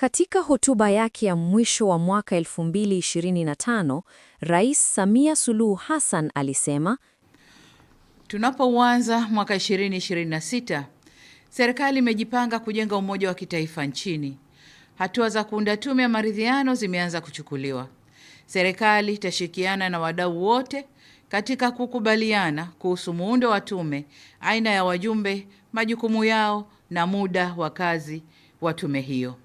Katika hotuba yake ya mwisho wa mwaka 2025, Rais Samia Suluhu Hassan alisema, tunapouanza mwaka 2026, serikali imejipanga kujenga umoja wa kitaifa nchini. Hatua za kuunda tume ya maridhiano zimeanza kuchukuliwa. Serikali itashirikiana na wadau wote katika kukubaliana kuhusu muundo wa tume, aina ya wajumbe, majukumu yao na muda wa kazi wa tume hiyo.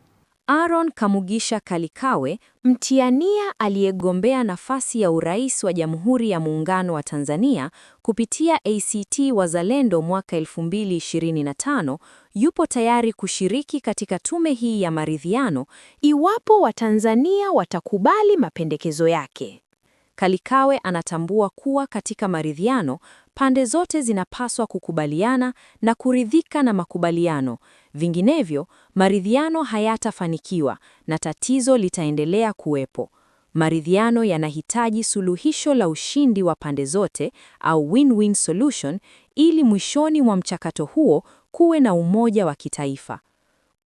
Aaron Kamugisha Kalikawe, mtiania aliyegombea nafasi ya urais wa Jamhuri ya Muungano wa Tanzania kupitia ACT Wazalendo mwaka 2025, yupo tayari kushiriki katika tume hii ya maridhiano iwapo Watanzania watakubali mapendekezo yake. Kalikawe anatambua kuwa katika maridhiano, pande zote zinapaswa kukubaliana na kuridhika na makubaliano. Vinginevyo, maridhiano hayatafanikiwa na tatizo litaendelea kuwepo. Maridhiano yanahitaji suluhisho la ushindi wa pande zote au win-win solution ili mwishoni mwa mchakato huo kuwe na umoja wa kitaifa.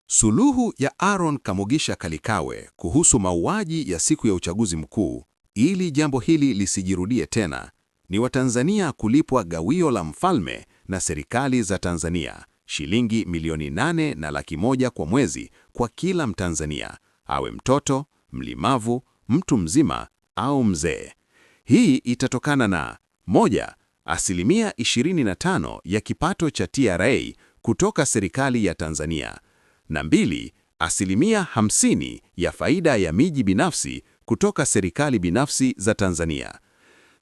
Suluhu ya Aaron Kamugisha Kalikawe kuhusu mauaji ya siku ya uchaguzi mkuu, ili jambo hili lisijirudie tena, ni Watanzania kulipwa gawio la mfalme na serikali za Tanzania, shilingi milioni 8.1 kwa mwezi kwa kila Mtanzania, awe mtoto, mlemavu, mtu mzima au mzee. Hii itatokana na: 1, asilimia 25 ya kipato cha TRA kutoka serikali ya Tanzania, na 2, asilimia 50 ya faida ya miji binafsi kutoka serikali binafsi za Tanzania.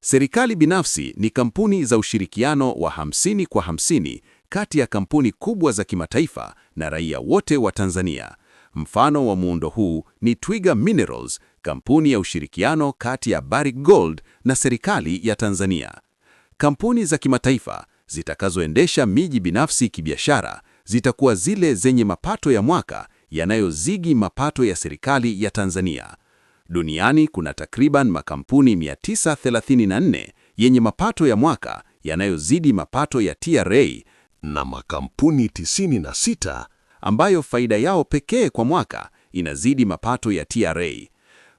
Serikali binafsi ni kampuni za ushirikiano wa 50 kwa 50 kati ya kampuni kubwa za kimataifa na raia wote wa Tanzania. Mfano wa muundo huu ni Twiga Minerals, kampuni ya ushirikiano kati ya Barrick Gold na serikali ya Tanzania. Kampuni za kimataifa zitakazoendesha miji binafsi kibiashara zitakuwa zile zenye mapato ya mwaka yanayozidi mapato ya serikali ya Tanzania. Duniani kuna takriban makampuni 934 yenye mapato ya mwaka yanayozidi mapato ya TRA na makampuni 96 ambayo faida yao pekee kwa mwaka inazidi mapato ya TRA.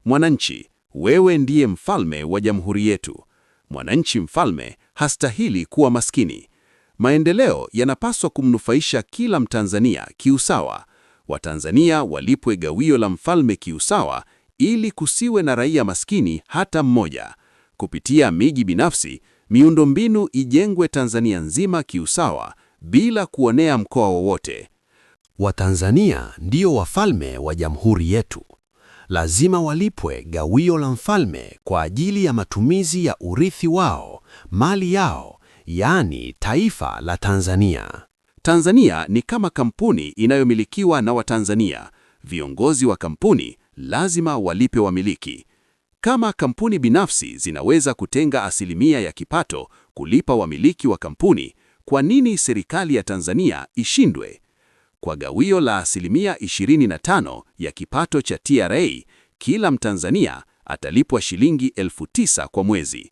Mwananchi, wewe ndiye mfalme wa jamhuri yetu. Mwananchi mfalme hastahili kuwa maskini. Maendeleo yanapaswa kumnufaisha kila Mtanzania kiusawa. Watanzania walipwe gawio la mfalme kiusawa ili kusiwe na raia maskini hata mmoja. Kupitia miji binafsi, miundombinu ijengwe Tanzania nzima kiusawa bila kuonea mkoa wowote. Watanzania ndio wafalme wa jamhuri yetu. Lazima walipwe gawio la mfalme kwa ajili ya matumizi ya urithi wao, mali yao, yaani taifa la Tanzania. Tanzania ni kama kampuni inayomilikiwa na Watanzania. Viongozi wa kampuni lazima walipe wamiliki. Kama kampuni binafsi zinaweza kutenga asilimia ya kipato kulipa wamiliki wa kampuni, kwa nini serikali ya Tanzania ishindwe? Kwa gawio la asilimia 25 ya kipato cha TRA, kila Mtanzania atalipwa shilingi 9,000 kwa mwezi.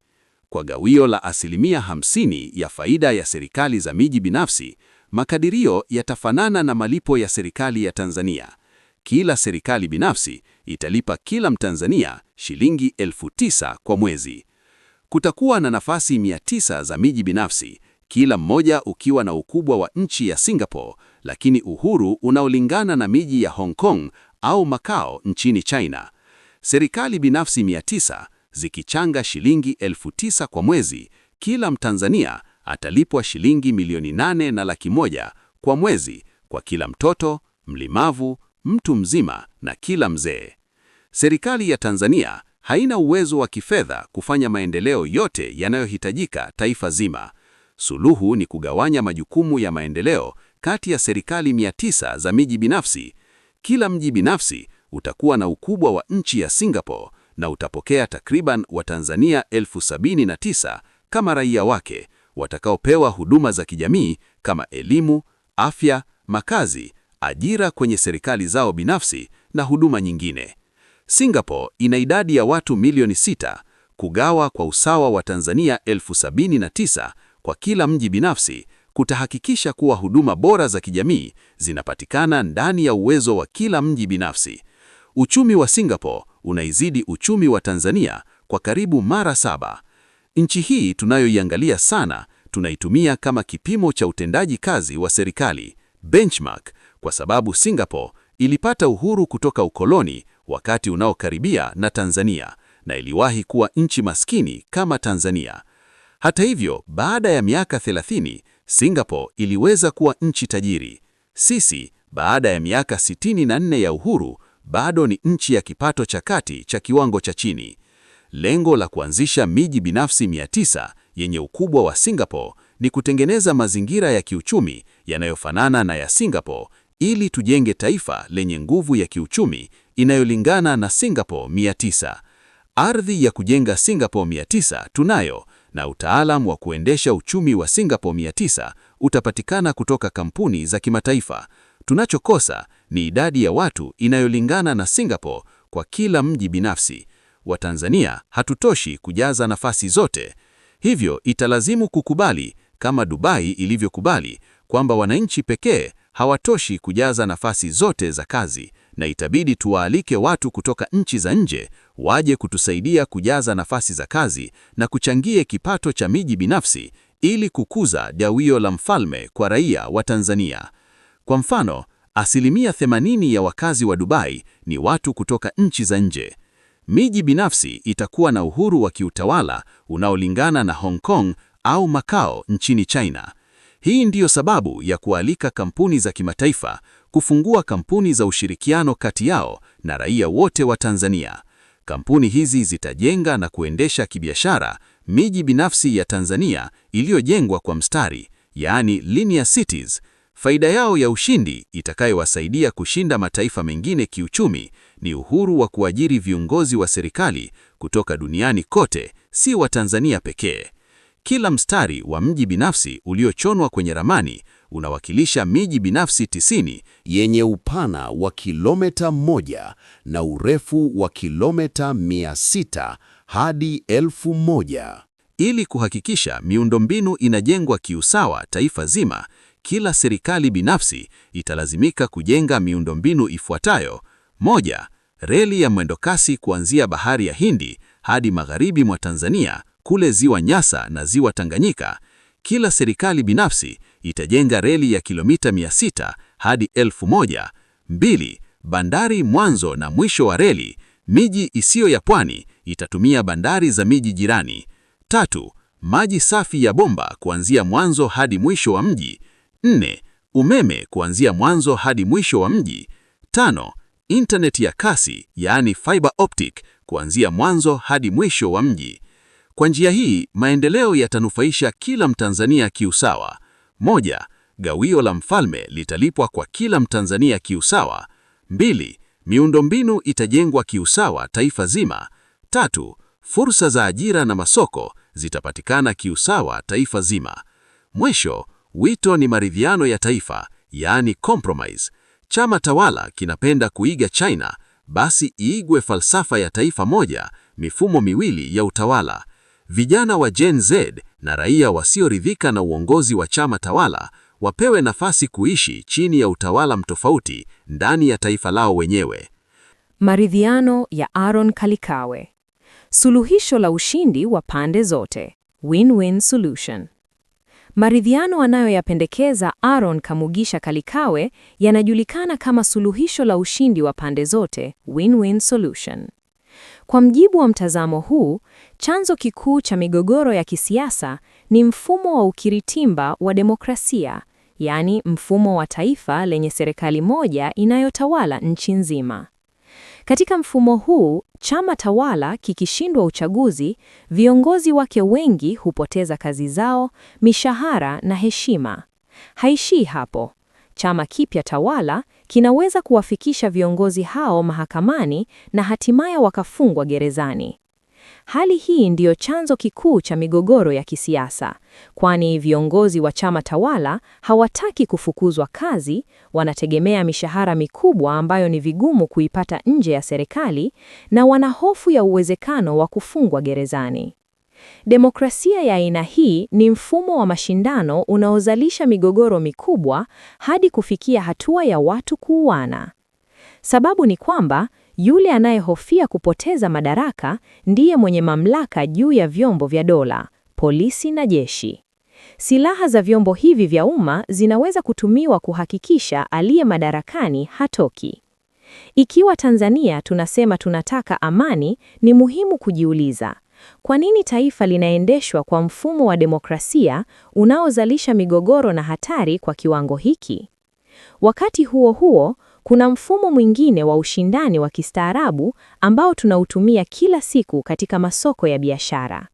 Kwa gawio la asilimia 50 ya faida ya serikali za miji binafsi, makadirio yatafanana na malipo ya serikali ya Tanzania. Kila serikali binafsi italipa kila Mtanzania shilingi 9,000 kwa mwezi. Kutakuwa na nafasi 900 za miji binafsi, kila mmoja ukiwa na ukubwa wa nchi ya Singapore, lakini uhuru unaolingana na miji ya Hong Kong au Macau nchini China. Serikali binafsi 900 zikichanga shilingi 9,000 kwa mwezi, kila Mtanzania atalipwa shilingi milioni 8.1 kwa mwezi kwa kila mtoto, mlemavu, mtu mzima na kila mzee. Serikali ya Tanzania haina uwezo wa kifedha kufanya maendeleo yote yanayohitajika taifa zima. Suluhu ni kugawanya majukumu ya maendeleo kati ya serikali 900 za miji binafsi. Kila mji binafsi utakuwa na ukubwa wa nchi ya Singapore na utapokea takriban Watanzania 79,000 kama raia wake, watakaopewa huduma za kijamii kama elimu, afya, makazi, ajira kwenye serikali zao binafsi na huduma nyingine. Singapore ina idadi ya watu milioni 6, kugawa kwa usawa wa Tanzania 79,000 kwa kila mji binafsi kutahakikisha kuwa huduma bora za kijamii zinapatikana ndani ya uwezo wa kila mji binafsi. Uchumi wa Singapore unaizidi uchumi wa Tanzania kwa karibu mara 7. Nchi hii tunayoiangalia sana tunaitumia kama kipimo cha utendaji kazi wa serikali, benchmark, kwa sababu Singapore ilipata uhuru kutoka ukoloni wakati unaokaribia na Tanzania, na iliwahi kuwa nchi maskini kama Tanzania. Hata hivyo, baada ya miaka 30, Singapore iliweza kuwa nchi tajiri. Sisi, baada ya miaka 64 ya uhuru, bado ni nchi ya kipato cha kati cha kiwango cha chini. Lengo la kuanzisha miji binafsi 900 yenye ukubwa wa Singapore ni kutengeneza mazingira ya kiuchumi yanayofanana na ya Singapore ili tujenge taifa lenye nguvu ya kiuchumi inayolingana na Singapore 900. Ardhi ya kujenga Singapore 900 tunayo, na utaalamu wa kuendesha uchumi wa Singapore 900 utapatikana kutoka kampuni za kimataifa. Tunachokosa ni idadi ya watu inayolingana na Singapore kwa kila mji binafsi. Watanzania hatutoshi kujaza nafasi zote. Hivyo italazimu kukubali, kama Dubai ilivyokubali, kwamba wananchi pekee hawatoshi kujaza nafasi zote za kazi, na itabidi tuwaalike watu kutoka nchi za nje waje kutusaidia kujaza nafasi za kazi na kuchangie kipato cha miji binafsi ili kukuza gawio la mfalme kwa raia wa Tanzania. Kwa mfano, 80% ya wakazi wa Dubai ni watu kutoka nchi za nje. Miji binafsi itakuwa na uhuru wa kiutawala unaolingana na Hong Kong au Macau nchini China. Hii ndiyo sababu ya kualika kampuni za kimataifa kufungua kampuni za ushirikiano kati yao na raia wote wa Tanzania. Kampuni hizi zitajenga na kuendesha kibiashara miji binafsi ya Tanzania iliyojengwa kwa mstari, yaani linear cities. Faida yao ya ushindi itakayowasaidia kushinda mataifa mengine kiuchumi ni uhuru wa kuajiri viongozi wa serikali kutoka duniani kote, si wa Tanzania pekee. Kila mstari wa mji binafsi uliochonwa kwenye ramani unawakilisha miji binafsi 90 yenye upana wa kilomita 1 na urefu wa kilomita 600 hadi 1000. Ili kuhakikisha miundombinu inajengwa kiusawa taifa zima, kila serikali binafsi italazimika kujenga miundombinu ifuatayo: 1. Reli ya mwendokasi kuanzia Bahari ya Hindi hadi magharibi mwa Tanzania kule Ziwa Nyasa na Ziwa Tanganyika. Kila serikali binafsi itajenga reli ya kilomita 600 hadi 1000. 2. Bandari mwanzo na mwisho wa reli. Miji isiyo ya pwani itatumia bandari za miji jirani. 3. Maji safi ya bomba kuanzia mwanzo hadi mwisho wa mji. 4. Umeme kuanzia mwanzo hadi mwisho wa mji. 5. Internet ya kasi, yaani fiber optic, kuanzia mwanzo hadi mwisho wa mji. Kwa njia hii, maendeleo yatanufaisha kila Mtanzania kiusawa. 1. Gawio la mfalme litalipwa kwa kila Mtanzania kiusawa. 2. Miundombinu itajengwa kiusawa taifa zima. 3. Fursa za ajira na masoko zitapatikana kiusawa taifa zima. Mwisho, wito ni maridhiano ya taifa, yaani compromise. Chama tawala kinapenda kuiga China, basi iigwe falsafa ya taifa moja, mifumo miwili ya utawala. Vijana wa Gen Z na raia wasioridhika na uongozi wa chama tawala wapewe nafasi kuishi chini ya utawala mtofauti ndani ya taifa lao wenyewe. Maridhiano ya Aaron Kalikawe. Suluhisho la ushindi wa pande zote. Win-win solution. Maridhiano anayoyapendekeza Aaron Kamugisha Kalikawe yanajulikana kama suluhisho la ushindi wa pande zote, win-win solution. Kwa mjibu wa mtazamo huu, chanzo kikuu cha migogoro ya kisiasa ni mfumo wa ukiritimba wa demokrasia, yaani mfumo wa taifa lenye serikali moja inayotawala nchi nzima. Katika mfumo huu, chama tawala kikishindwa uchaguzi, viongozi wake wengi hupoteza kazi zao, mishahara na heshima. Haishii hapo. Chama kipya tawala kinaweza kuwafikisha viongozi hao mahakamani na hatimaye wakafungwa gerezani. Hali hii ndiyo chanzo kikuu cha migogoro ya kisiasa, kwani viongozi wa chama tawala hawataki kufukuzwa kazi, wanategemea mishahara mikubwa ambayo ni vigumu kuipata nje ya serikali, na wana hofu ya uwezekano wa kufungwa gerezani. Demokrasia ya aina hii ni mfumo wa mashindano unaozalisha migogoro mikubwa hadi kufikia hatua ya watu kuuana. Sababu ni kwamba yule anayehofia kupoteza madaraka ndiye mwenye mamlaka juu ya vyombo vya dola, polisi na jeshi. Silaha za vyombo hivi vya umma zinaweza kutumiwa kuhakikisha aliye madarakani hatoki. Ikiwa Tanzania tunasema tunataka amani, ni muhimu kujiuliza, kwa nini taifa linaendeshwa kwa mfumo wa demokrasia unaozalisha migogoro na hatari kwa kiwango hiki? Wakati huo huo, kuna mfumo mwingine wa ushindani wa kistaarabu ambao tunautumia kila siku katika masoko ya biashara.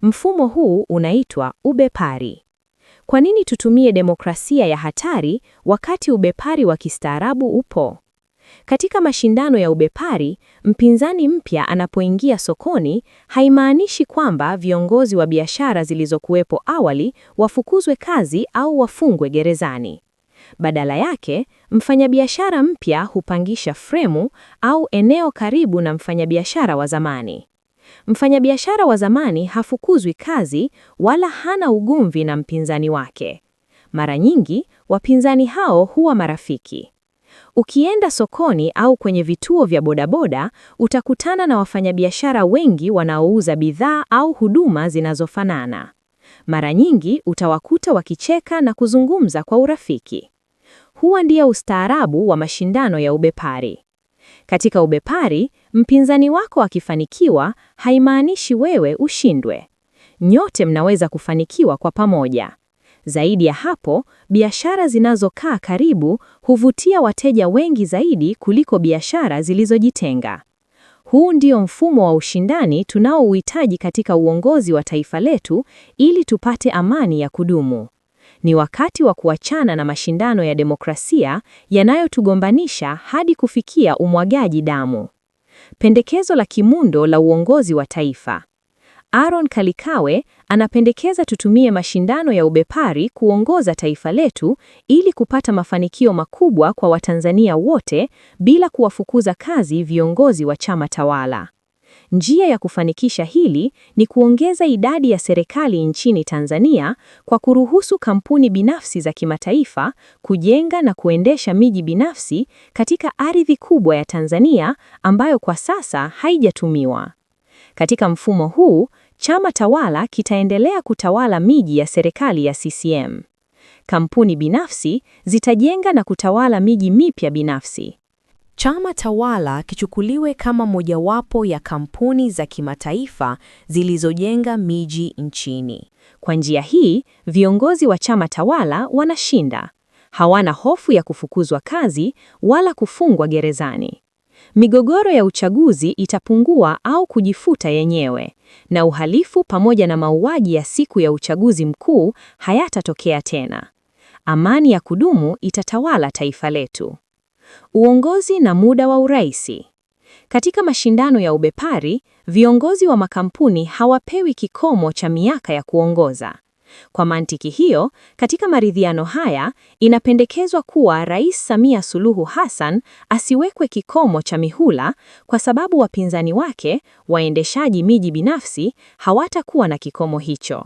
Mfumo huu unaitwa ubepari. Kwa nini tutumie demokrasia ya hatari wakati ubepari wa kistaarabu upo? Katika mashindano ya ubepari, mpinzani mpya anapoingia sokoni, haimaanishi kwamba viongozi wa biashara zilizokuwepo awali wafukuzwe kazi au wafungwe gerezani. Badala yake, mfanyabiashara mpya hupangisha fremu au eneo karibu na mfanyabiashara wa zamani. Mfanyabiashara wa zamani hafukuzwi kazi wala hana ugomvi na mpinzani wake. Mara nyingi, wapinzani hao huwa marafiki. Ukienda sokoni au kwenye vituo vya bodaboda, utakutana na wafanyabiashara wengi wanaouza bidhaa au huduma zinazofanana. Mara nyingi utawakuta wakicheka na kuzungumza kwa urafiki. Huwa ndio ustaarabu wa mashindano ya ubepari. Katika ubepari, mpinzani wako akifanikiwa, haimaanishi wewe ushindwe. Nyote mnaweza kufanikiwa kwa pamoja. Zaidi ya hapo, biashara zinazokaa karibu huvutia wateja wengi zaidi kuliko biashara zilizojitenga. Huu ndio mfumo wa ushindani tunaouhitaji katika uongozi wa taifa letu ili tupate amani ya kudumu. Ni wakati wa kuachana na mashindano ya demokrasia yanayotugombanisha hadi kufikia umwagaji damu. Pendekezo la kimuundo la uongozi wa taifa. Aaron Kalikawe anapendekeza tutumie mashindano ya ubepari kuongoza taifa letu ili kupata mafanikio makubwa kwa Watanzania wote bila kuwafukuza kazi viongozi wa chama tawala. Njia ya kufanikisha hili ni kuongeza idadi ya serikali nchini Tanzania kwa kuruhusu kampuni binafsi za kimataifa kujenga na kuendesha miji binafsi katika ardhi kubwa ya Tanzania ambayo kwa sasa haijatumiwa. Katika mfumo huu, chama tawala kitaendelea kutawala miji ya serikali ya CCM. Kampuni binafsi zitajenga na kutawala miji mipya binafsi. Chama tawala kichukuliwe kama mojawapo ya kampuni za kimataifa zilizojenga miji nchini. Kwa njia hii, viongozi wa chama tawala wanashinda. Hawana hofu ya kufukuzwa kazi wala kufungwa gerezani. Migogoro ya uchaguzi itapungua au kujifuta yenyewe, na uhalifu pamoja na mauaji ya siku ya uchaguzi mkuu hayatatokea tena. Amani ya kudumu itatawala taifa letu. Uongozi na muda wa uraisi. Katika mashindano ya ubepari, viongozi wa makampuni hawapewi kikomo cha miaka ya kuongoza. Kwa mantiki hiyo, katika maridhiano haya, inapendekezwa kuwa Rais Samia Suluhu Hassan asiwekwe kikomo cha mihula kwa sababu wapinzani wake, waendeshaji miji binafsi, hawatakuwa na kikomo hicho.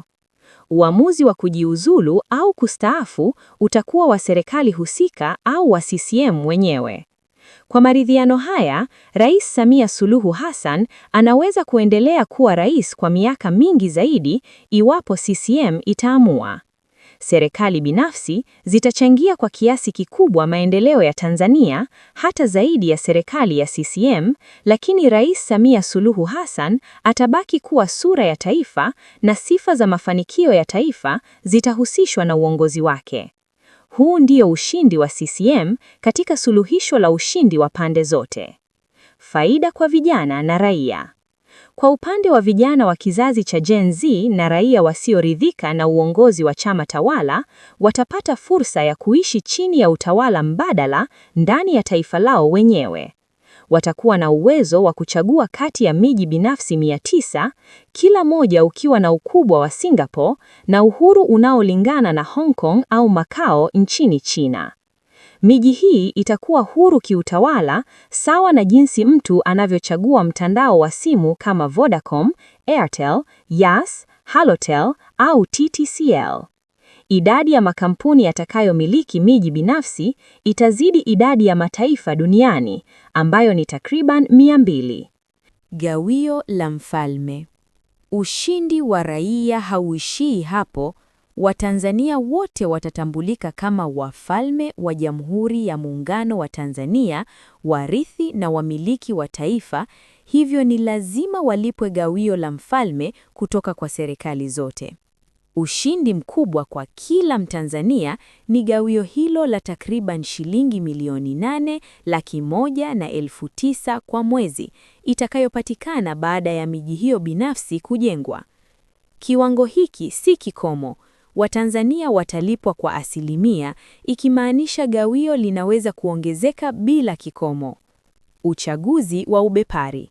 Uamuzi wa kujiuzulu au kustaafu utakuwa wa serikali husika au wa CCM wenyewe. Kwa maridhiano haya, Rais Samia Suluhu Hassan anaweza kuendelea kuwa rais kwa miaka mingi zaidi iwapo CCM itaamua. Serikali binafsi zitachangia kwa kiasi kikubwa maendeleo ya Tanzania, hata zaidi ya serikali ya CCM, lakini Rais Samia Suluhu Hassan atabaki kuwa sura ya taifa na sifa za mafanikio ya taifa zitahusishwa na uongozi wake. Huu ndio ushindi wa CCM katika suluhisho la ushindi wa pande zote. Faida kwa vijana na raia. Kwa upande wa vijana wa kizazi cha Gen Z na raia wasioridhika na uongozi wa chama tawala, watapata fursa ya kuishi chini ya utawala mbadala ndani ya taifa lao wenyewe. Watakuwa na uwezo wa kuchagua kati ya miji binafsi 900, kila moja ukiwa na ukubwa wa Singapore na uhuru unaolingana na Hong Kong au Macau nchini China. Miji hii itakuwa huru kiutawala, sawa na jinsi mtu anavyochagua mtandao wa simu kama Vodacom, Airtel, Yas, Halotel au TTCL. Idadi ya makampuni yatakayomiliki miji binafsi itazidi idadi ya mataifa duniani, ambayo ni takriban 200. Gawio la mfalme. Ushindi wa raia hauishii hapo. Watanzania wote watatambulika kama wafalme wa Jamhuri ya Muungano wa Tanzania, warithi na wamiliki wa taifa, hivyo ni lazima walipwe gawio la mfalme kutoka kwa serikali zote. Ushindi mkubwa kwa kila Mtanzania ni gawio hilo la takriban shilingi milioni 8,100,900 kwa mwezi, itakayopatikana baada ya miji hiyo binafsi kujengwa. Kiwango hiki si kikomo. Watanzania watalipwa kwa asilimia, ikimaanisha gawio linaweza kuongezeka bila kikomo. Uchaguzi wa ubepari.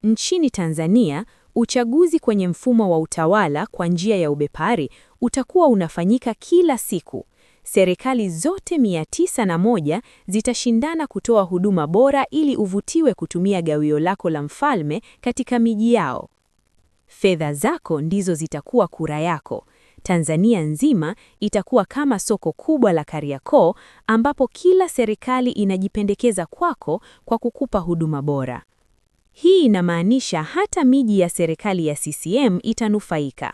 Nchini Tanzania, uchaguzi kwenye mfumo wa utawala kwa njia ya ubepari utakuwa unafanyika kila siku. Serikali zote 901 zitashindana kutoa huduma bora ili uvutiwe kutumia gawio lako la mfalme katika miji yao. Fedha zako ndizo zitakuwa kura yako. Tanzania nzima itakuwa kama soko kubwa la Kariakoo ambapo kila serikali inajipendekeza kwako kwa kukupa huduma bora. Hii inamaanisha hata miji ya serikali ya CCM itanufaika.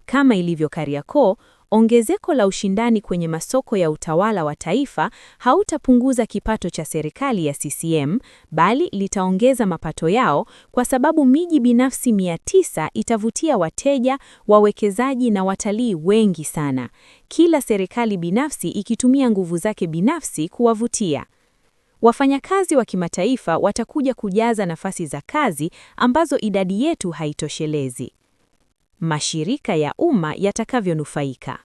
Kama ilivyo Kariakoo, ongezeko la ushindani kwenye masoko ya utawala wa taifa hautapunguza kipato cha serikali ya CCM, bali litaongeza mapato yao kwa sababu miji binafsi 900 itavutia wateja, wawekezaji na watalii wengi sana. Kila serikali binafsi ikitumia nguvu zake binafsi kuwavutia. Wafanyakazi wa kimataifa watakuja kujaza nafasi za kazi ambazo idadi yetu haitoshelezi. Mashirika ya umma yatakavyonufaika.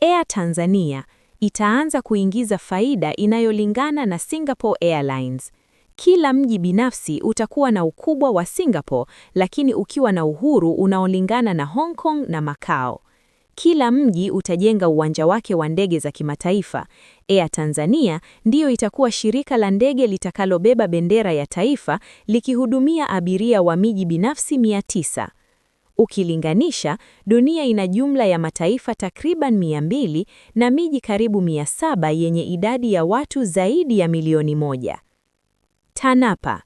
Air Tanzania itaanza kuingiza faida inayolingana na Singapore Airlines. Kila mji binafsi utakuwa na ukubwa wa Singapore, lakini ukiwa na uhuru unaolingana na Hong Kong na Macau. Kila mji utajenga uwanja wake wa ndege za kimataifa. Air Tanzania ndiyo itakuwa shirika la ndege litakalobeba bendera ya taifa likihudumia abiria wa miji binafsi 900. Ukilinganisha, dunia ina jumla ya mataifa takriban 200 na miji karibu 700 yenye idadi ya watu zaidi ya milioni 1. TANAPA.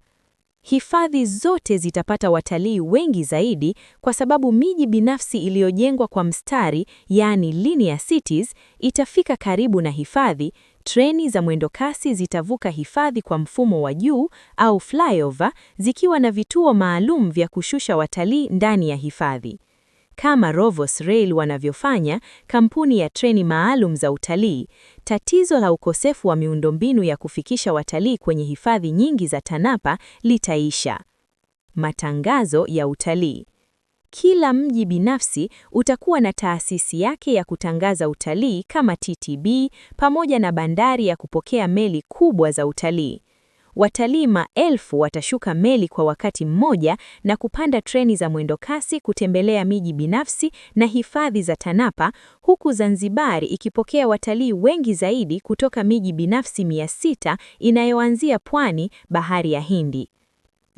Hifadhi zote zitapata watalii wengi zaidi kwa sababu miji binafsi iliyojengwa kwa mstari, yani linear cities, itafika karibu na hifadhi. Treni za mwendokasi zitavuka hifadhi kwa mfumo wa juu au flyover, zikiwa na vituo maalum vya kushusha watalii ndani ya hifadhi. Kama Rovos Rail wanavyofanya, kampuni ya treni maalum za utalii, tatizo la ukosefu wa miundombinu ya kufikisha watalii kwenye hifadhi nyingi za TANAPA litaisha. Matangazo ya utalii. Kila mji binafsi utakuwa na taasisi yake ya kutangaza utalii kama TTB, pamoja na bandari ya kupokea meli kubwa za utalii. Watalii maelfu watashuka meli kwa wakati mmoja na kupanda treni za mwendokasi kutembelea miji binafsi na hifadhi za TANAPA, huku Zanzibar ikipokea watalii wengi zaidi kutoka miji binafsi 600 inayoanzia pwani, bahari ya Hindi.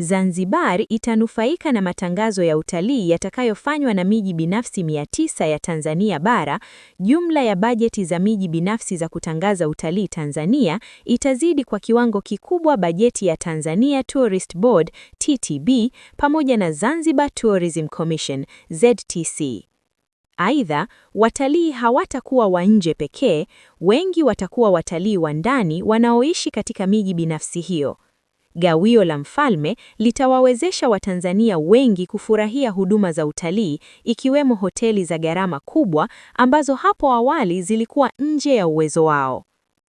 Zanzibar itanufaika na matangazo ya utalii yatakayofanywa na miji binafsi 900 ya Tanzania bara. Jumla ya bajeti za miji binafsi za kutangaza utalii Tanzania itazidi kwa kiwango kikubwa bajeti ya Tanzania Tourist Board TTB pamoja na Zanzibar Tourism Commission ZTC. Aidha, watalii hawatakuwa wa nje pekee, wengi watakuwa watalii wa ndani wanaoishi katika miji binafsi hiyo. Gawio la mfalme litawawezesha Watanzania wengi kufurahia huduma za utalii, ikiwemo hoteli za gharama kubwa ambazo hapo awali zilikuwa nje ya uwezo wao.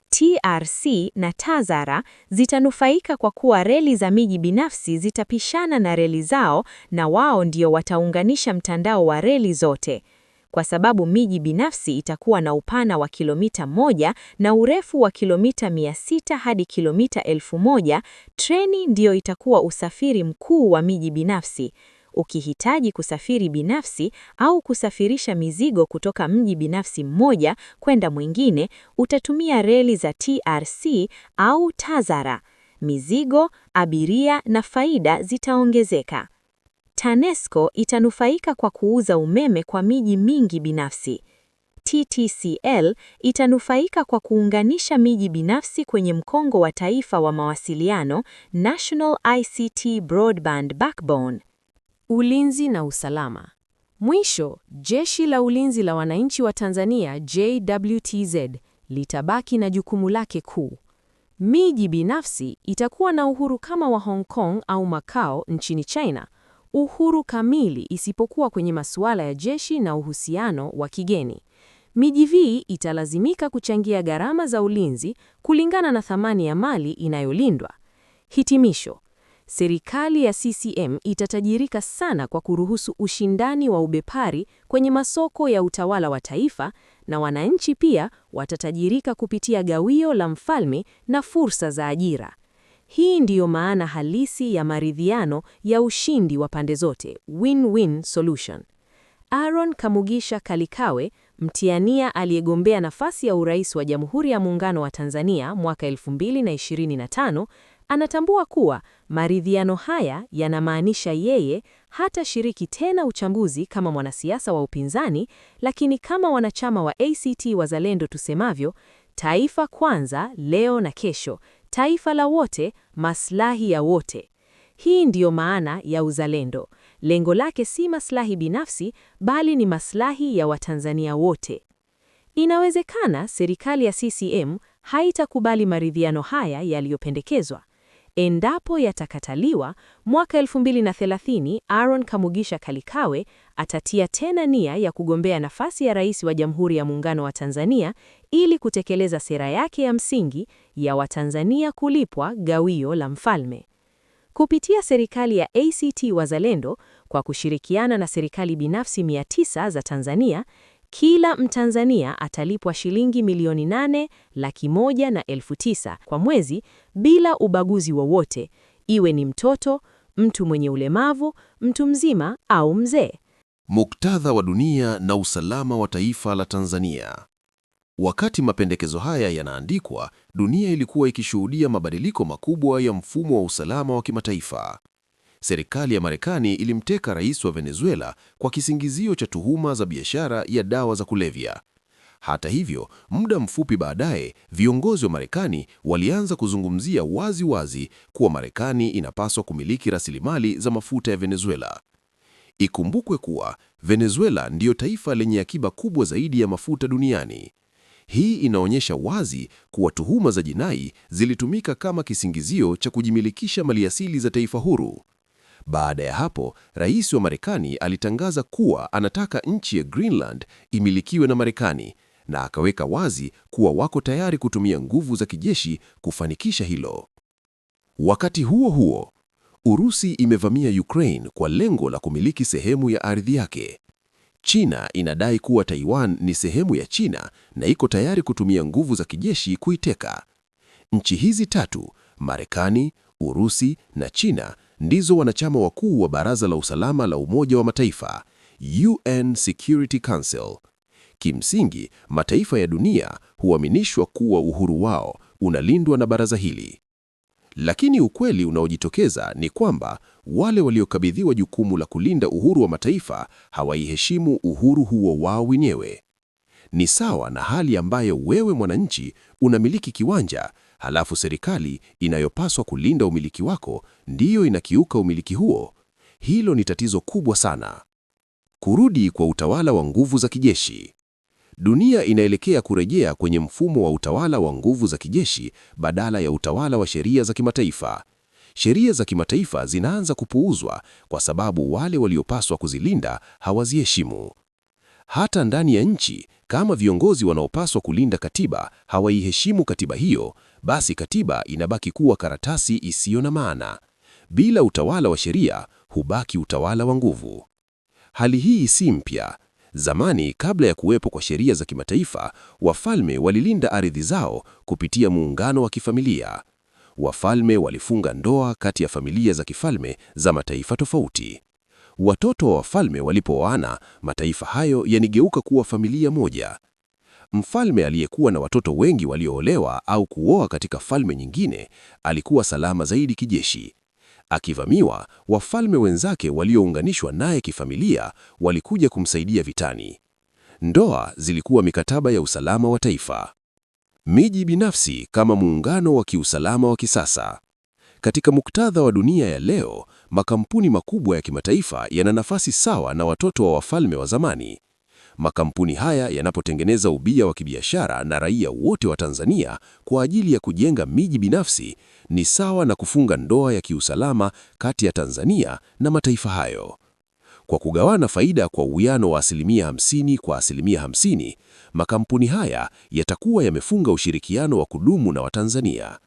TRC na TAZARA zitanufaika kwa kuwa reli za miji binafsi zitapishana na reli zao na wao ndio wataunganisha mtandao wa reli zote. Kwa sababu miji binafsi itakuwa na upana wa kilomita 1 na urefu wa kilomita 600 hadi kilomita 1000, treni ndiyo itakuwa usafiri mkuu wa miji binafsi. Ukihitaji kusafiri binafsi au kusafirisha mizigo kutoka mji binafsi mmoja kwenda mwingine, utatumia reli za TRC au TAZARA. Mizigo, abiria na faida zitaongezeka. TANESCO itanufaika kwa kuuza umeme kwa miji mingi binafsi. TTCL itanufaika kwa kuunganisha miji binafsi kwenye mkongo wa taifa wa mawasiliano, National ICT Broadband Backbone. Ulinzi na usalama. Mwisho, Jeshi la Ulinzi la Wananchi wa Tanzania JWTZ litabaki na jukumu lake kuu. Miji binafsi itakuwa na uhuru kama wa Hong Kong au Macau nchini China, uhuru kamili isipokuwa kwenye masuala ya jeshi na uhusiano wa kigeni. Miji hii italazimika kuchangia gharama za ulinzi kulingana na thamani ya mali inayolindwa. Hitimisho. Serikali ya CCM itatajirika sana kwa kuruhusu ushindani wa ubepari kwenye masoko ya utawala wa taifa, na wananchi pia watatajirika kupitia gawio la mfalme na fursa za ajira. Hii ndiyo maana halisi ya maridhiano ya ushindi wa pande zote, win-win solution. Aaron Kamugisha Kalikawe, mtiania aliyegombea nafasi ya urais wa Jamhuri ya Muungano wa Tanzania mwaka 2025, anatambua kuwa maridhiano haya yanamaanisha yeye hatashiriki tena uchaguzi kama mwanasiasa wa upinzani, lakini kama wanachama wa ACT Wazalendo tusemavyo, taifa kwanza, leo na kesho, taifa la wote, maslahi ya wote. Hii ndiyo maana ya uzalendo. Lengo lake si maslahi binafsi, bali ni maslahi ya Watanzania wote. Inawezekana serikali ya CCM haitakubali maridhiano haya yaliyopendekezwa. Endapo yatakataliwa, mwaka 2030 Aaron Kamugisha Kalikawe atatia tena nia ya kugombea nafasi ya rais wa Jamhuri ya Muungano wa Tanzania ili kutekeleza sera yake ya msingi ya Watanzania kulipwa gawio la mfalme. Kupitia serikali ya ACT Wazalendo kwa kushirikiana na serikali binafsi 900 za Tanzania, kila Mtanzania atalipwa shilingi milioni 8,100,900 kwa mwezi bila ubaguzi wowote, iwe ni mtoto, mtu mwenye ulemavu, mtu mzima au mzee. Muktadha wa dunia na usalama wa taifa la Tanzania. Wakati mapendekezo haya yanaandikwa, dunia ilikuwa ikishuhudia mabadiliko makubwa ya mfumo wa usalama wa kimataifa. Serikali ya Marekani ilimteka rais wa Venezuela kwa kisingizio cha tuhuma za biashara ya dawa za kulevya. Hata hivyo, muda mfupi baadaye, viongozi wa Marekani walianza kuzungumzia wazi wazi kuwa Marekani inapaswa kumiliki rasilimali za mafuta ya Venezuela. Ikumbukwe kuwa Venezuela ndiyo taifa lenye akiba kubwa zaidi ya mafuta duniani. Hii inaonyesha wazi kuwa tuhuma za jinai zilitumika kama kisingizio cha kujimilikisha maliasili za taifa huru. Baada ya hapo, rais wa Marekani alitangaza kuwa anataka nchi ya Greenland imilikiwe na Marekani, na akaweka wazi kuwa wako tayari kutumia nguvu za kijeshi kufanikisha hilo. Wakati huo huo, Urusi imevamia Ukraine kwa lengo la kumiliki sehemu ya ardhi yake. China inadai kuwa Taiwan ni sehemu ya China na iko tayari kutumia nguvu za kijeshi kuiteka. Nchi hizi tatu, Marekani, Urusi na China, ndizo wanachama wakuu wa Baraza la Usalama la Umoja wa Mataifa, UN Security Council. Kimsingi, mataifa ya dunia huaminishwa kuwa uhuru wao unalindwa na baraza hili. Lakini ukweli unaojitokeza ni kwamba wale waliokabidhiwa jukumu la kulinda uhuru wa mataifa hawaiheshimu uhuru huo wao wenyewe. Ni sawa na hali ambayo wewe mwananchi unamiliki kiwanja, halafu serikali inayopaswa kulinda umiliki wako ndiyo inakiuka umiliki huo. Hilo ni tatizo kubwa sana. Kurudi kwa utawala wa nguvu za kijeshi. Dunia inaelekea kurejea kwenye mfumo wa utawala wa nguvu za kijeshi badala ya utawala wa sheria za kimataifa. Sheria za kimataifa zinaanza kupuuzwa kwa sababu wale waliopaswa kuzilinda hawaziheshimu. Hata ndani ya nchi, kama viongozi wanaopaswa kulinda katiba hawaiheshimu katiba hiyo, basi katiba inabaki kuwa karatasi isiyo na maana. Bila utawala wa sheria, hubaki utawala wa nguvu. Hali hii si mpya. Zamani, kabla ya kuwepo kwa sheria za kimataifa, wafalme walilinda ardhi zao kupitia muungano wa kifamilia. Wafalme walifunga ndoa kati ya familia za kifalme za mataifa tofauti. Watoto wa wafalme walipooana, mataifa hayo yanigeuka kuwa familia moja. Mfalme aliyekuwa na watoto wengi walioolewa au kuoa katika falme nyingine alikuwa salama zaidi kijeshi. Akivamiwa, wafalme wenzake waliounganishwa naye kifamilia walikuja kumsaidia vitani. Ndoa zilikuwa mikataba ya usalama wa taifa. Miji binafsi kama muungano wa kiusalama wa kisasa. Katika muktadha wa dunia ya leo, makampuni makubwa ya kimataifa yana nafasi sawa na watoto wa wafalme wa zamani. Makampuni haya yanapotengeneza ubia wa kibiashara na raia wote wa Tanzania kwa ajili ya kujenga miji binafsi, ni sawa na kufunga ndoa ya kiusalama kati ya Tanzania na mataifa hayo. Kwa kugawana faida kwa uwiano wa 50% kwa 50%, makampuni haya yatakuwa yamefunga ushirikiano wa kudumu na Watanzania.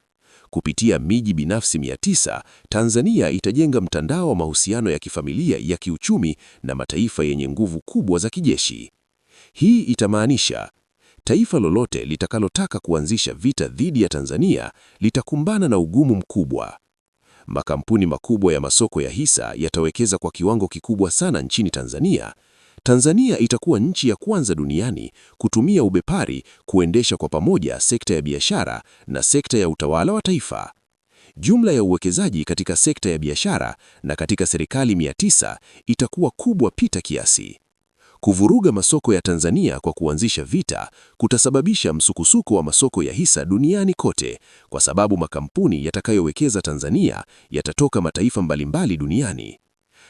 Kupitia miji binafsi 900, Tanzania itajenga mtandao wa mahusiano ya kifamilia ya kiuchumi na mataifa yenye nguvu kubwa za kijeshi. Hii itamaanisha taifa lolote litakalotaka kuanzisha vita dhidi ya Tanzania litakumbana na ugumu mkubwa. Makampuni makubwa ya masoko ya hisa yatawekeza kwa kiwango kikubwa sana nchini Tanzania. Tanzania itakuwa nchi ya kwanza duniani kutumia ubepari kuendesha kwa pamoja sekta ya biashara na sekta ya utawala wa taifa. Jumla ya uwekezaji katika sekta ya biashara na katika serikali 900 itakuwa kubwa pita kiasi. Kuvuruga masoko ya Tanzania kwa kuanzisha vita kutasababisha msukosuko wa masoko ya hisa duniani kote, kwa sababu makampuni yatakayowekeza Tanzania yatatoka mataifa mbalimbali duniani.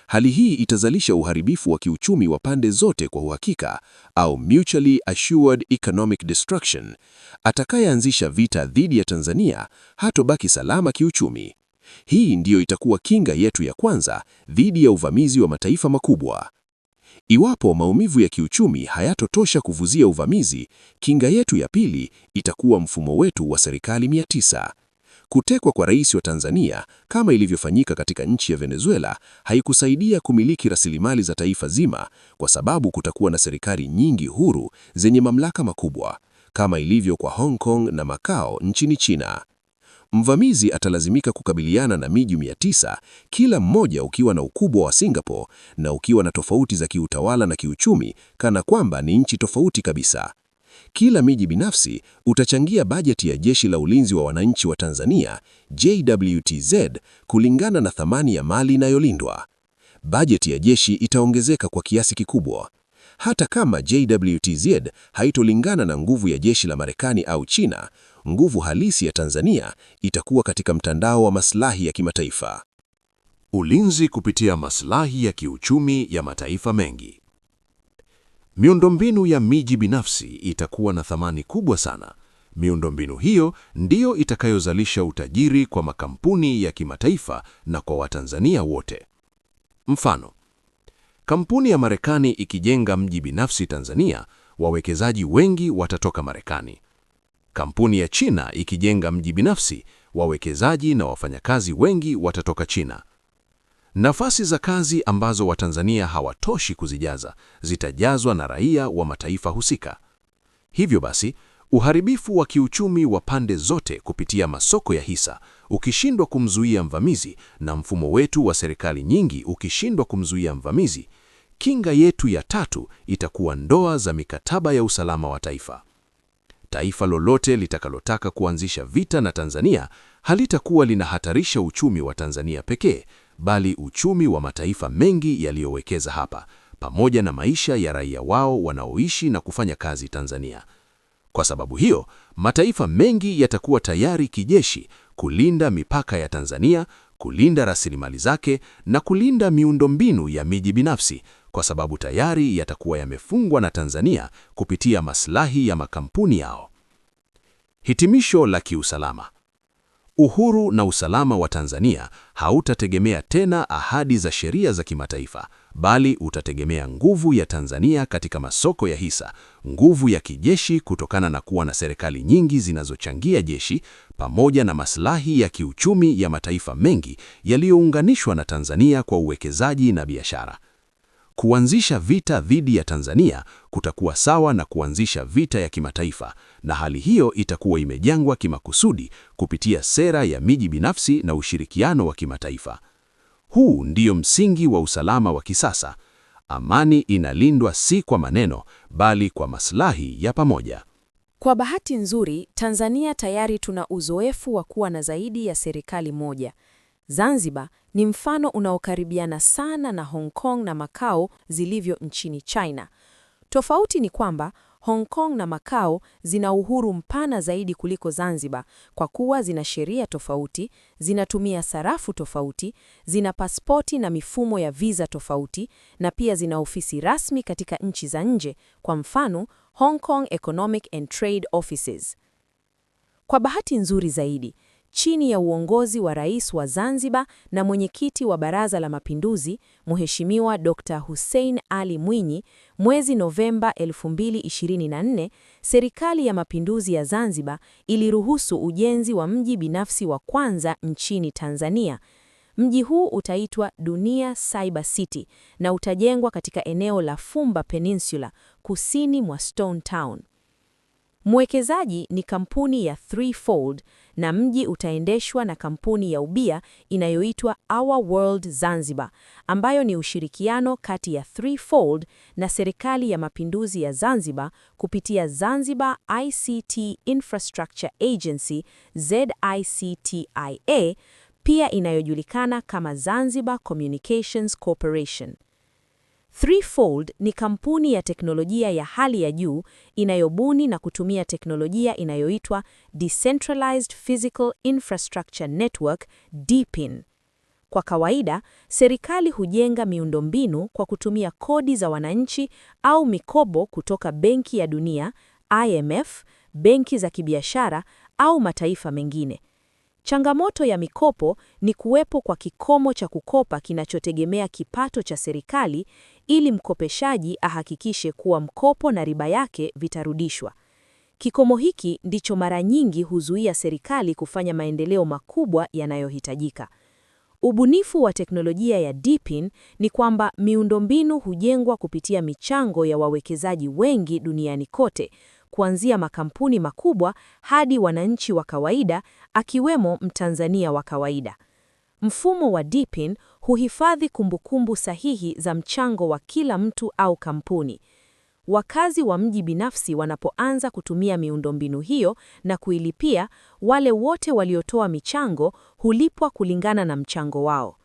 Hali hii itazalisha uharibifu wa kiuchumi wa pande zote kwa uhakika, au mutually assured economic destruction. Atakayeanzisha vita dhidi ya Tanzania hatobaki salama kiuchumi. Hii ndiyo itakuwa kinga yetu ya kwanza dhidi ya uvamizi wa mataifa makubwa. Iwapo maumivu ya kiuchumi hayatotosha kuvuzia uvamizi, kinga yetu ya pili itakuwa mfumo wetu wa serikali 900. Kutekwa kwa rais wa Tanzania, kama ilivyofanyika katika nchi ya Venezuela, haikusaidia kumiliki rasilimali za taifa zima, kwa sababu kutakuwa na serikali nyingi huru zenye mamlaka makubwa, kama ilivyo kwa Hong Kong na Macau nchini China. Mvamizi atalazimika kukabiliana na miji 900, kila mmoja ukiwa na ukubwa wa Singapore na ukiwa na tofauti za kiutawala na kiuchumi, kana kwamba ni nchi tofauti kabisa. Kila miji binafsi utachangia bajeti ya Jeshi la Ulinzi wa Wananchi wa Tanzania, JWTZ, kulingana na thamani ya mali inayolindwa. Bajeti ya jeshi itaongezeka kwa kiasi kikubwa. Hata kama JWTZ haitolingana na nguvu ya jeshi la Marekani au China, nguvu halisi ya Tanzania itakuwa katika mtandao wa maslahi ya kimataifa. Ulinzi kupitia maslahi ya kiuchumi ya mataifa mengi. Miundombinu ya miji binafsi itakuwa na thamani kubwa sana. Miundombinu hiyo ndiyo itakayozalisha utajiri kwa makampuni ya kimataifa na kwa Watanzania wote. Mfano, kampuni ya Marekani ikijenga mji binafsi Tanzania, wawekezaji wengi watatoka Marekani. Kampuni ya China ikijenga mji binafsi, wawekezaji na wafanyakazi wengi watatoka China. Nafasi za kazi ambazo Watanzania hawatoshi kuzijaza zitajazwa na raia wa mataifa husika. Hivyo basi, uharibifu wa kiuchumi wa pande zote kupitia masoko ya hisa ukishindwa kumzuia mvamizi na mfumo wetu wa serikali nyingi ukishindwa kumzuia mvamizi, kinga yetu ya tatu itakuwa ndoa za mikataba ya usalama wa taifa. Taifa lolote litakalotaka kuanzisha vita na Tanzania halitakuwa linahatarisha uchumi wa Tanzania pekee, bali uchumi wa mataifa mengi yaliyowekeza hapa, pamoja na maisha ya raia wao wanaoishi na kufanya kazi Tanzania. Kwa sababu hiyo, mataifa mengi yatakuwa tayari kijeshi kulinda mipaka ya Tanzania, kulinda rasilimali zake na kulinda miundombinu ya miji binafsi, kwa sababu tayari yatakuwa yamefungwa na Tanzania kupitia maslahi ya makampuni yao. Hitimisho la kiusalama. Uhuru na usalama wa Tanzania hautategemea tena ahadi za sheria za kimataifa, bali utategemea nguvu ya Tanzania katika masoko ya hisa, nguvu ya kijeshi kutokana na kuwa na serikali nyingi zinazochangia jeshi, pamoja na maslahi ya kiuchumi ya mataifa mengi yaliyounganishwa na Tanzania kwa uwekezaji na biashara. Kuanzisha vita dhidi ya Tanzania kutakuwa sawa na kuanzisha vita ya kimataifa, na hali hiyo itakuwa imejengwa kimakusudi kupitia sera ya miji binafsi na ushirikiano wa kimataifa. Huu ndio msingi wa usalama wa kisasa. Amani inalindwa si kwa maneno, bali kwa maslahi ya pamoja. Kwa bahati nzuri, Tanzania tayari tuna uzoefu wa kuwa na zaidi ya serikali moja. Zanzibar ni mfano unaokaribiana sana na Hong Kong na Macau zilivyo nchini China. Tofauti ni kwamba Hong Kong na Macau zina uhuru mpana zaidi kuliko Zanzibar kwa kuwa zina sheria tofauti, zinatumia sarafu tofauti, zina pasipoti na mifumo ya visa tofauti, na pia zina ofisi rasmi katika nchi za nje, kwa mfano Hong Kong Economic and Trade Offices. Kwa bahati nzuri zaidi, chini ya uongozi wa Rais wa Zanzibar na mwenyekiti wa Baraza la Mapinduzi, Mheshimiwa Dr. Hussein Ali Mwinyi, mwezi Novemba 2024, Serikali ya Mapinduzi ya Zanzibar iliruhusu ujenzi wa mji binafsi wa kwanza nchini Tanzania. Mji huu utaitwa Dunia Cyber City na utajengwa katika eneo la Fumba Peninsula, kusini mwa Stone Town. Mwekezaji ni kampuni ya Threefold na mji utaendeshwa na kampuni ya ubia inayoitwa Our World Zanzibar, ambayo ni ushirikiano kati ya Threefold na Serikali ya Mapinduzi ya Zanzibar kupitia Zanzibar ICT Infrastructure Agency ZICTIA, pia inayojulikana kama Zanzibar Communications Corporation. Threefold ni kampuni ya teknolojia ya hali ya juu inayobuni na kutumia teknolojia inayoitwa Decentralized Physical Infrastructure Network (DPIN). Kwa kawaida, serikali hujenga miundombinu kwa kutumia kodi za wananchi au mikopo kutoka Benki ya Dunia, IMF, benki za kibiashara au mataifa mengine. Changamoto ya mikopo ni kuwepo kwa kikomo cha kukopa kinachotegemea kipato cha serikali ili mkopeshaji ahakikishe kuwa mkopo na riba yake vitarudishwa. Kikomo hiki ndicho mara nyingi huzuia serikali kufanya maendeleo makubwa yanayohitajika. Ubunifu wa teknolojia ya DPIN ni kwamba miundombinu hujengwa kupitia michango ya wawekezaji wengi duniani kote, kuanzia makampuni makubwa hadi wananchi wa kawaida, akiwemo Mtanzania wa kawaida. Mfumo wa DPIN huhifadhi kumbukumbu sahihi za mchango wa kila mtu au kampuni. Wakazi wa mji binafsi wanapoanza kutumia miundombinu hiyo na kuilipia, wale wote waliotoa michango hulipwa kulingana na mchango wao.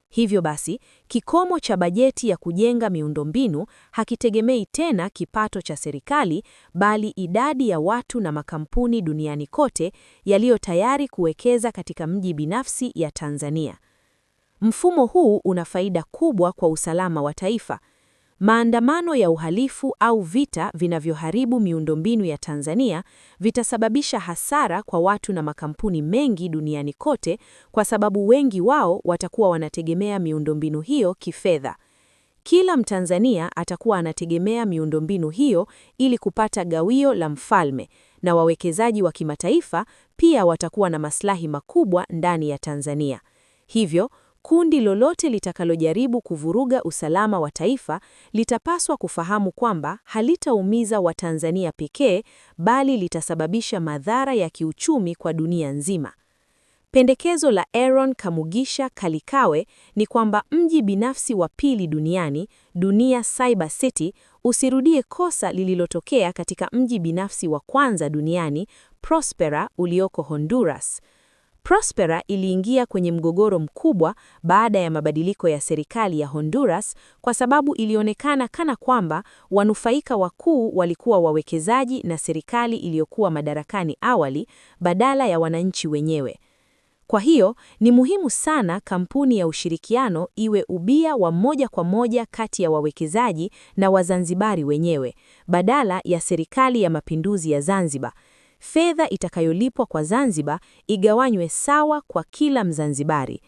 Hivyo basi, kikomo cha bajeti ya kujenga miundombinu hakitegemei tena kipato cha serikali, bali idadi ya watu na makampuni duniani kote yaliyo tayari kuwekeza katika mji binafsi ya Tanzania. Mfumo huu una faida kubwa kwa usalama wa taifa. Maandamano ya uhalifu au vita vinavyoharibu miundombinu ya Tanzania vitasababisha hasara kwa watu na makampuni mengi duniani kote, kwa sababu wengi wao watakuwa wanategemea miundombinu hiyo kifedha. Kila Mtanzania atakuwa anategemea miundombinu hiyo ili kupata gawio la mfalme, na wawekezaji wa kimataifa pia watakuwa na maslahi makubwa ndani ya Tanzania. Hivyo, kundi lolote litakalojaribu kuvuruga usalama wa taifa litapaswa kufahamu kwamba halitaumiza Watanzania pekee, bali litasababisha madhara ya kiuchumi kwa dunia nzima. Pendekezo la Aaron Kamugisha Kalikawe ni kwamba mji binafsi wa pili duniani, Dunia Cyber City, usirudie kosa lililotokea katika mji binafsi wa kwanza duniani, Prospera, ulioko Honduras. Prospera iliingia kwenye mgogoro mkubwa baada ya mabadiliko ya serikali ya Honduras kwa sababu ilionekana kana kwamba wanufaika wakuu walikuwa wawekezaji na serikali iliyokuwa madarakani awali badala ya wananchi wenyewe. Kwa hiyo, ni muhimu sana kampuni ya ushirikiano iwe ubia wa moja kwa moja kati ya wawekezaji na Wazanzibari wenyewe, badala ya Serikali ya Mapinduzi ya Zanzibar. Fedha itakayolipwa kwa Zanzibar igawanywe sawa kwa kila Mzanzibari.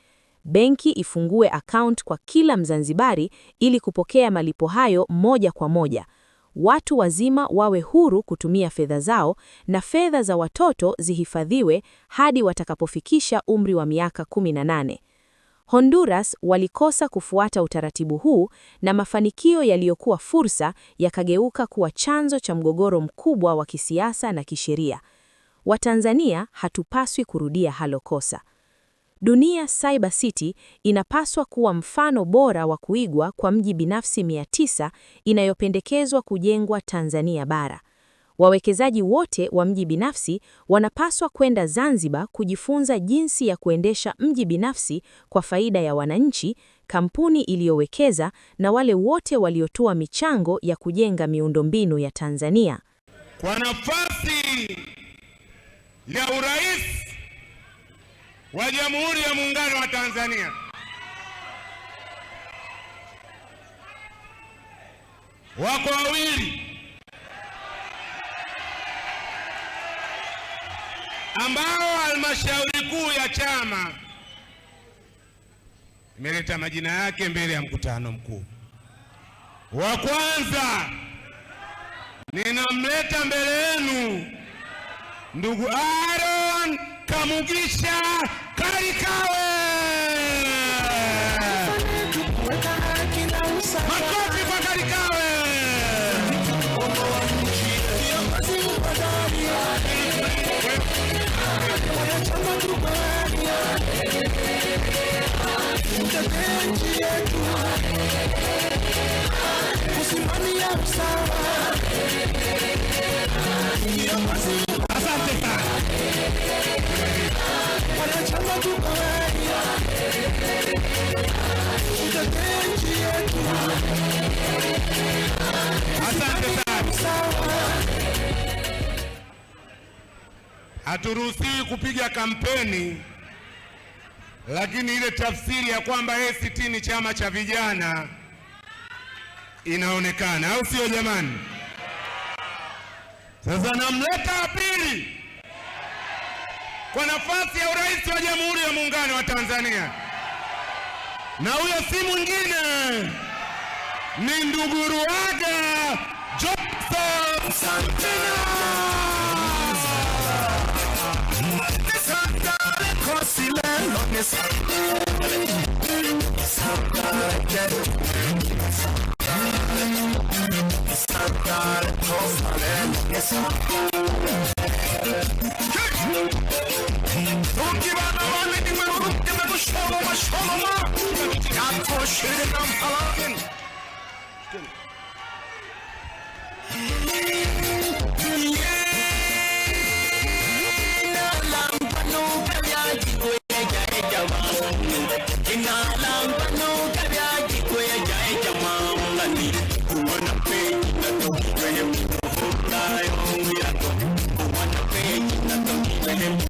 Benki ifungue account kwa kila Mzanzibari ili kupokea malipo hayo moja kwa moja. Watu wazima wawe huru kutumia fedha zao na fedha za watoto zihifadhiwe hadi watakapofikisha umri wa miaka 18. Honduras walikosa kufuata utaratibu huu na mafanikio yaliyokuwa fursa yakageuka kuwa chanzo cha mgogoro mkubwa wa kisiasa na kisheria. Watanzania hatupaswi kurudia halo kosa. Dunia Cyber City inapaswa kuwa mfano bora wa kuigwa kwa mji binafsi 900 inayopendekezwa kujengwa Tanzania bara. Wawekezaji wote wa mji binafsi wanapaswa kwenda Zanzibar kujifunza jinsi ya kuendesha mji binafsi kwa faida ya wananchi, kampuni iliyowekeza na wale wote waliotoa michango ya kujenga miundombinu ya Tanzania. Kwa nafasi ya urais wa Jamhuri ya Muungano wa Tanzania, wako wawili ambao halmashauri kuu ya chama imeleta majina yake mbele ya mkutano mkuu. Wa kwanza ninamleta mbele yenu ndugu Aaron Kamugisha Kalikawe. Makofi kwa Kalikawe. Asante sana. Asante sana. Haturuhusiwi kupiga kampeni, lakini ile tafsiri ya kwamba ACT ni chama cha vijana inaonekana, au sio jamani? Sasa namleta wa pili kwa nafasi ya urais wa Jamhuri ya Muungano wa Tanzania, na huyo si mwingine ni ndugu Ruaga Johnson Santina.